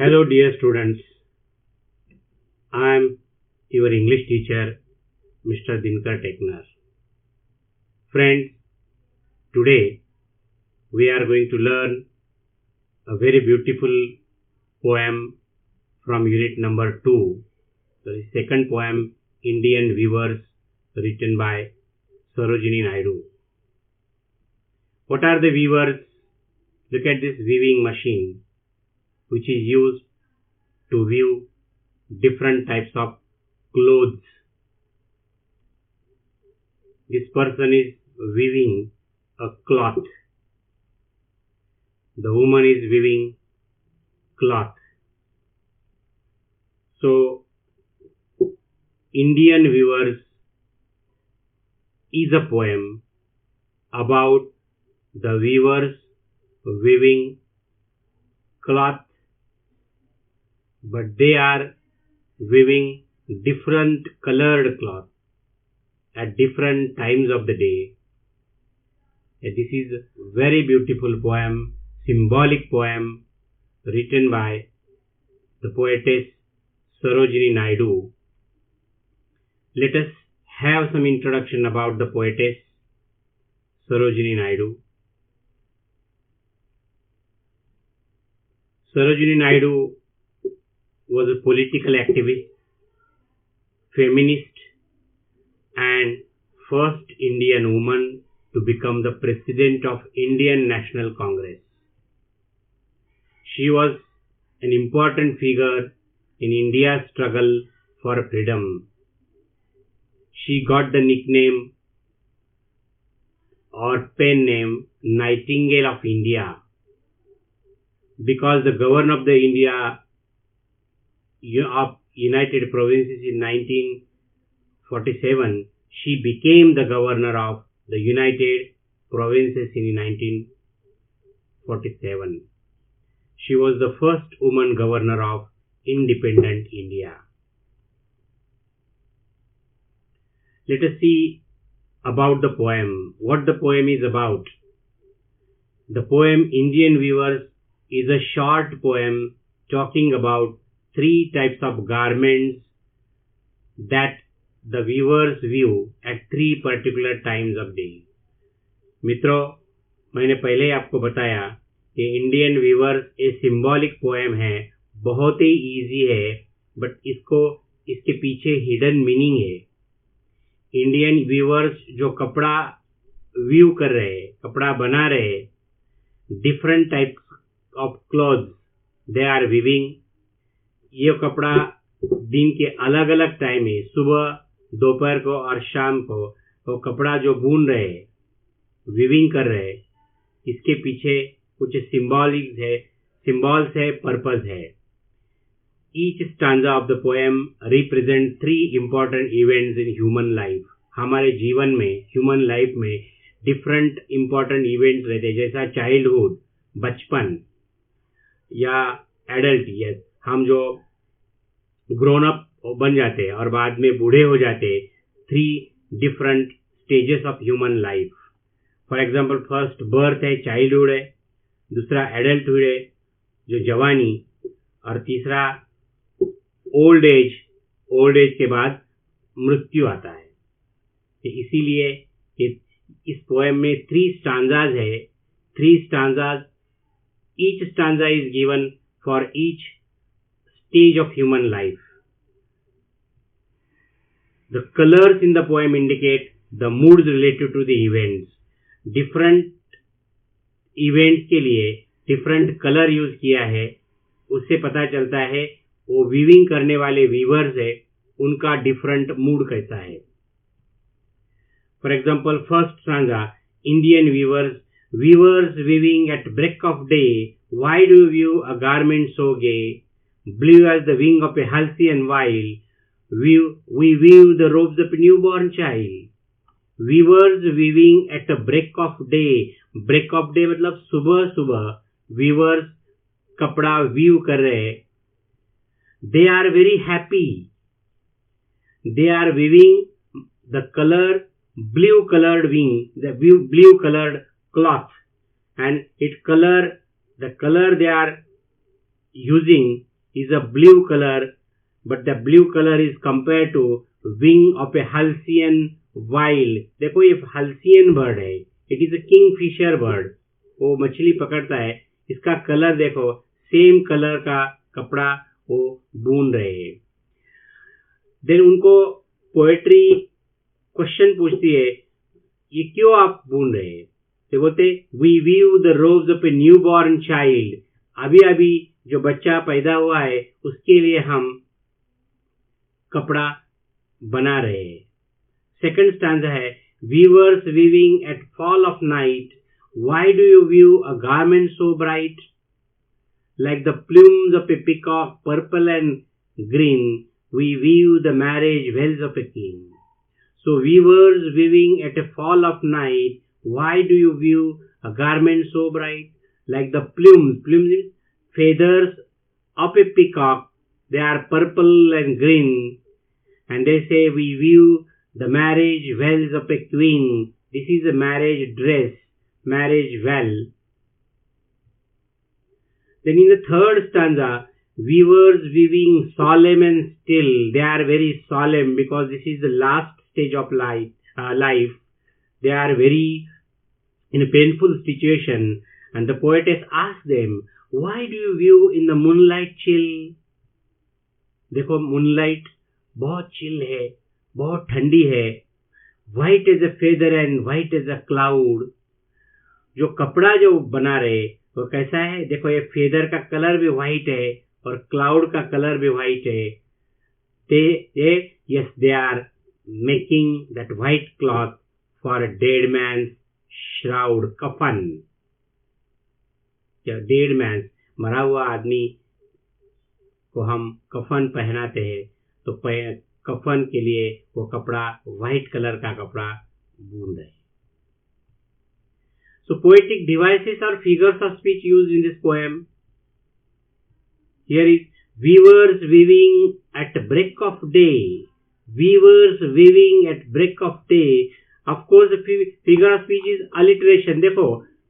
Hello dear students, I am your English teacher Mr. Dinkar Teknar. Friends, today we are going to learn a very beautiful poem from unit number 2, the second poem, Indian Weavers, written by Sarojini Naidu. What are the weavers? Look at this weaving machine which is used to weave different types of clothes. This person is weaving a cloth. The woman is weaving cloth. So, Indian Weavers is a poem about the weavers weaving cloth, but they are weaving different colored cloth at different times of the day. This is a very beautiful poem, symbolic poem written by the poetess Sarojini Naidu. Let us have some introduction about the poetess Sarojini Naidu. Sarojini Naidu was a political activist, feminist, and first Indian woman to become the President of Indian National Congress. She was an important figure in India's struggle for freedom. She got the nickname or pen name Nightingale of India because the governor of the India of United Provinces in 1947, she became the governor of the United Provinces in 1947. She was the first woman governor of independent India. Let us see about the poem. What the poem is about. The poem Indian Weavers is a short poem talking about 3 types of garments that the weavers weave at 3 particular times of day. मित्रों, मैंने पहले ही आपको बताया कि Indian viewers एक symbolic poem है, बहुत ही easy है, बट इसके पीछे हिडन मीनिंग है. इंडियन वीवर्स जो कपड़ा वीव कर रहे हैं, कपड़ा बना रहे हैं, different types of clothes they are weaving. ये कपड़ा दिन के अलग अलग टाइम में, सुबह, दोपहर को और शाम को, वो कपड़ा जो बुन रहे हैं, वीविंग कर रहे हैं, इसके पीछे कुछ सिंबल्स है, पर्पस है. Each stanza of the poem represent 3 important events in human life. हमारे जीवन में, ह्यूमन लाइफ में डिफरेंट इम्पॉर्टेंट इवेंट्स रहते हैं, जैसा चाइल्डहुड, बचपन, या एडल्ट, या हम जो ग्रोन अप बन जाते हैं और बाद में बूढ़े हो जाते हैं. 3 different stages of human life. For example, first birth है, चाइल्डहुड है, दूसरा एडल्टहुड है, जो जवानी, और तीसरा ओल्ड एज के बाद मृत्यु आता है. तो इसीलिए इस पोएम में 3 स्टांजाज है. 3 stanzas, each stanza is given for each stage of human life. The colors in the poem indicate the moods related to the events. Different events के लिए different color यूज किया है, उससे पता चलता है वो वीविंग करने वाले वीवर्स है, उनका डिफरेंट मूड कैसा है. For example, first stanza, Indian weavers weaving at break of day, why do you weave a garment so gay? Blue as the wing of a halcyon wild, we weave the robes of a newborn child. Weavers weaving at a break of day. Break of day मतलब सुबह weavers कपड़ा weave कर रहे हैं. They are very happy. They are weaving the blue colored wing, the blue colored cloth, and the color they are using is a blue color, but the blue color is compared to wing of a halcyon while. देखो ये halcyon bird है, it is a kingfisher bird. वो मछली पकड़ता है, इसका colour देखो same colour का कपड़ा वो बुन रहे हैं. देन उनको पोएट्री क्वेश्चन पूछती है, ये क्यों आप बुन रहे हैं? तो बोलते we view the robes of a new born child. अभी अभी जो बच्चा पैदा हुआ है उसके लिए हम कपड़ा बना रहे हैं. सेकंड स्टैंजा है, weavers weaving at fall of night, why do you view a garment so bright, like the plumes of a peacock purple and green, we view the marriage veils of a king. So weavers weaving at a fall of night, why do you view a garment so bright? Like the plumes means feathers of a peacock, they are purple and green, and they say we view the marriage veils of a queen. This is a marriage dress, marriage veil. Then in the third stanza, weavers weaving solemn and still, they are very solemn because this is the last stage of life. They are very in a painful situation, and the poetess asks them, why do you view in the moonlight chill? देखो moonlight बहुत chill है, बहुत ठंडी है. white as a feather and white as a cloud. जो कपड़ा जो बना रहे वो कैसा है? देखो ये feather का कलर भी white है और cloud का कलर भी white है. Yes, they are making that white cloth for a dead man's shroud, कफन. डेड मैन, मरा हुआ आदमी को हम कफन पहनाते हैं, तो कफन के लिए वो कपड़ा व्हाइट कलर का कपड़ा बुन रहे. So poetic devices or figures of speech used in this poem. Here is weavers weaving at break of day. Weavers weaving at break of day. Of course, the figure of speech is alliteration. देखो,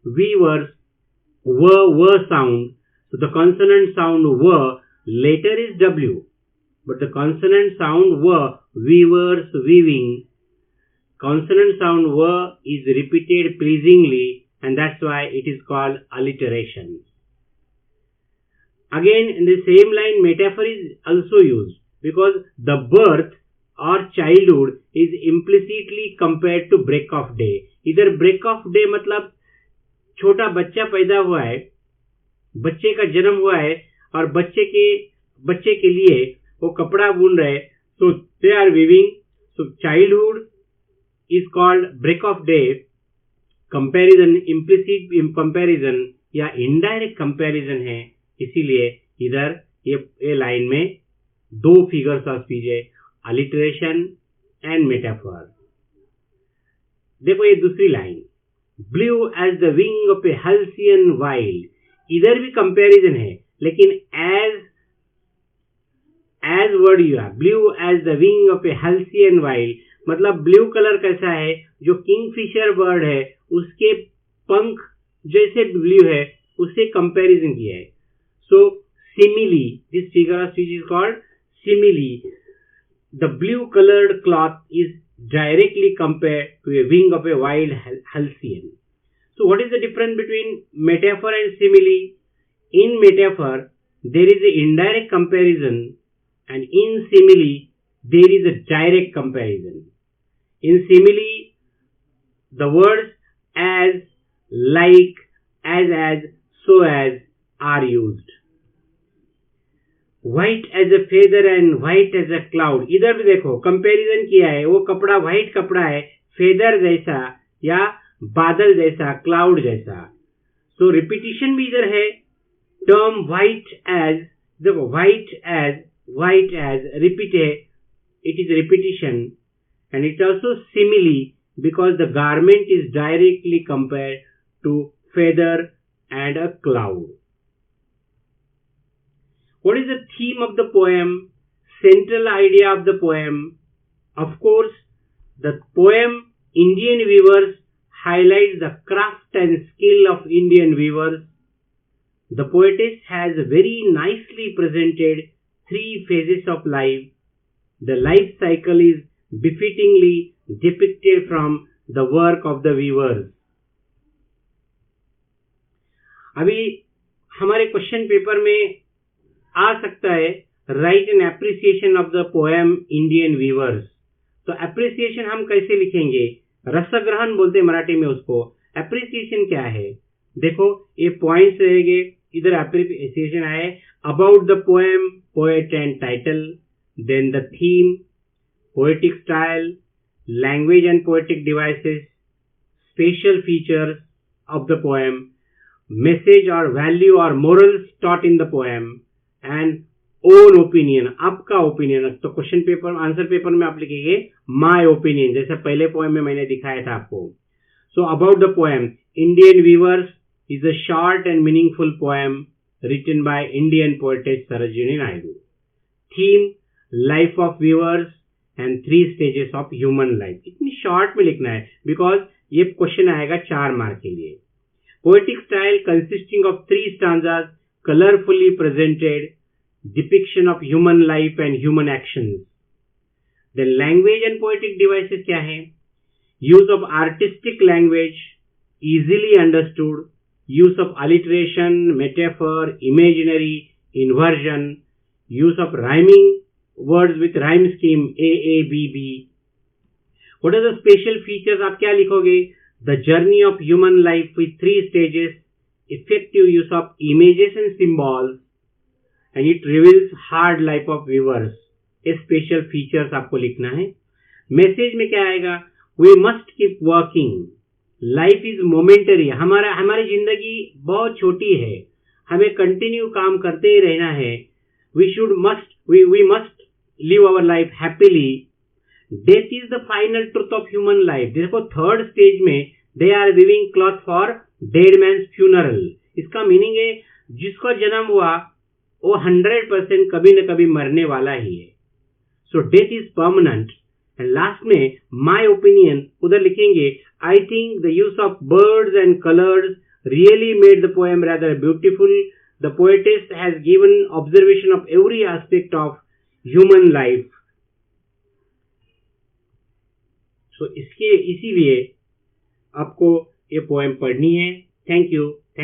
weavers, were sound. So the consonant sound were later is W. But the consonant sound were, weavers weaving. Consonant sound were is repeated pleasingly, and that's why it is called alliteration. Again, in the same line, metaphor is also used because the birth or childhood is implicitly compared to break of day. इधर break of day मतलब छोटा बच्चा पैदा हुआ है, बच्चे का जन्म हुआ है और बच्चे के लिए वो कपड़ा बुन रहे. So they are weaving. So childhood is called break of day. Comparison, implicit comparison या indirect comparison है, इसीलिए इधर ये लाइन में दो फिगर्स ऑफ स्पीच है, alliteration and metaphor. देखो ये दूसरी line, blue as the wing of a halcyon wild. इधर भी कंपैरिजन है, लेकिन as वर्ड यू है, blue as the wing of a halcyon wild, मतलब ब्लू कलर कैसा है, जो किंगफिशर बर्ड है उसके पंख जैसे ब्लू है, उससे कंपैरिजन किया है. So simile, this figure of speech is called simile. The blue colored cloth is directly compared to a wing of a wild halcyon. So what is the difference between metaphor and simile? In metaphor, there is an indirect comparison, and in simile, there is a direct comparison. In simile, the words as, like, as, so as are used. White as a feather and white as a cloud. इधर भी देखो comparison किया है, वो कपड़ा white कपड़ा है, feather जैसा या बादल जैसा, क्लाउड जैसा. सो रिपीटिशन भी इधर है. टर्म व्हाइट एज, देखो व्हाइट एज रिपीट है, it is repetition, and it also simile because the garment is directly compared to feather and a cloud. What is the theme of the poem? Central idea of the poem? Of course, the poem Indian Weavers highlights the craft and skill of Indian weavers. The poetess has very nicely presented three phases of life. The life cycle is befittingly depicted from the work of the weavers. अभी हमारे question paper में आ सकता है write an appreciation of the poem Indian weavers. तो appreciation हम कैसे लिखेंगे? रसग्रहण बोलते हैं मराठी में उसको. एप्रिसिएशन क्या है? देखो ये पॉइंट्स रहेंगे. इधर एप्रिसिएशन आए about the poem, poet and title, then the theme, poetic style, language and poetic devices, special features of the poem, message और वैल्यू और morals taught in the poem, and own opinion, आपका opinion. तो question paper answer paper में आप लिखेंगे my opinion, जैसे पहले poem में मैंने दिखाया था आपको. So about the poem Indian weavers is a short and meaningful poem written by Indian poetess Sarojini Naidu. Theme, life of weavers and three stages of human life. इतनी short में लिखना है बिकॉज ये क्वेश्चन आएगा 4 mark के लिए. Poetic style consisting of 3 stanzas colorfully presented depiction of human life and human actions. Then language and poetic devices क्या है? Use of artistic language, easily understood, use of alliteration, metaphor, imaginary, inversion, use of rhyming words with rhyme scheme A, A, B, B. What are the special features? आप क्या लिखोगे? The journey of human life with 3 stages, effective use of images and symbols, and it reveals hard life of weavers. ये special features आपको लिखना है. Message में क्या आएगा? We must keep working. Life is momentary. हमारी जिंदगी बहुत छोटी है, हमें कंटिन्यू काम करते ही रहना है. We must live our life happily. Death is the final truth of human life. देखो थर्ड स्टेज में they are weaving cloth for dead man's funeral. इसका मीनिंग है जिसको जन्म हुआ वो 100% कभी न कभी मरने वाला ही है. So death is permanent. And last में माई ओपिनियन उधर लिखेंगे I think the use of birds and colors really made the poem rather beautiful. The poetess has given observation of every aspect of human life. So इसीलिए आपको ये poem पढ़नी है. Thank you.